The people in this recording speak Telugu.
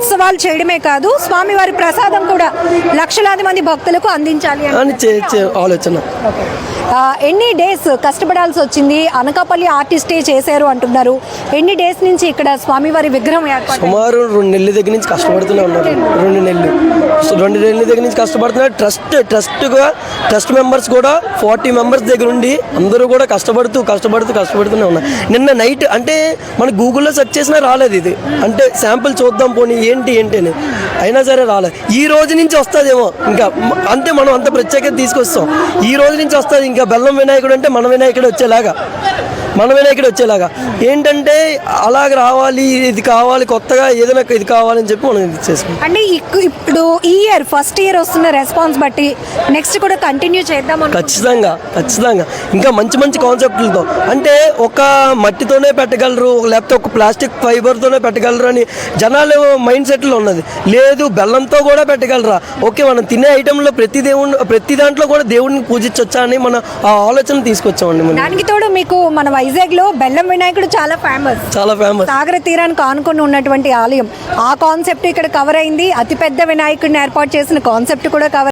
ఉత్సవాలు చేయడమే కాదు, స్వామివారి ప్రసాదం కూడా లక్షలాది మంది భక్తులకు అందించాలి అని ఆలోచన. ఎన్ని డేస్ కష్టపడాల్సి వచ్చింది? అనకాపల్లి ఆర్టిస్టే చేశారు అంటున్నారు. ఎన్ని డేస్ నుంచి ఇక్కడ స్వామివారి విగ్రహం ఏర్పాటు? సుమారు 2 నెలల దగ్గర నుంచి కష్టపడుతూనే ఉన్నారు. 2 నెలల దగ్గర నుంచి కష్టపడుతున్నారు. ట్రస్ట్ మెంబర్స్ కూడా 40 మెంబర్స్ దగ్గర ఉండి అందరూ కూడా కష్టపడుతూనే ఉన్నారు. నిన్న నైట్ అంటే మన గూగుల్లో సెర్చ్ చేసినా రాలేదు ఇది. అంటే శాంపుల్ చూద్దాం పోనీ ఏంటి అని అయినా సరే రాలేదు. ఈ రోజు నుంచి వస్తుందేమో ఇంకా, అంటే మనం అంత ప్రత్యేకత తీసుకొస్తాం. ఈ రోజు నుంచి వస్తుంది ఇంకా బెల్లం వినాయకుడు అంటే మన వినాయకుడు వచ్చేలాగా ఏంటంటే అలాగ రావాలి, ఇది కావాలి, కొత్తగా ఏదైనా ఇది కావాలని చెప్పి మనం ఇది చేసుకుంటాం. అంటే ఇప్పుడు ఈ ఇయర్ ఫస్ట్ ఇయర్ వస్తున్న రెస్పాన్స్ బట్టి నెక్స్ట్ కూడా కంటిన్యూ చేద్దాం. ఖచ్చితంగా ఇంకా మంచి కాన్సెప్ట్లతో, అంటే ఒక మట్టితోనే పెట్టగలరు లేకపోతే ఒక ప్లాస్టిక్ ఫైబర్తోనే పెట్టగలరు అని జనాలు మైండ్ సెట్లో ఉన్నది. లేదు, బెల్లంతో కూడా పెట్టగలరా, ఓకే మనం తినే ఐటెంలో ప్రతి దాంట్లో కూడా దేవుడిని పూజించవచ్చా అని మన ఆ ఆలోచన తీసుకొచ్చామండి. దానికి తోడు మీకు మన వైజాగ్ లో బెల్లం వినాయకుడు చాలా ఫేమస్. సాగర తీరానికి ఆనుకొని ఉన్నటువంటి ఆలయం, ఆ కాన్సెప్ట్ ఇక్కడ కవర్ అయింది. అతిపెద్ద వినాయకుడిని ఏర్పాటు చేసిన కాన్సెప్ట్ కూడా కవర్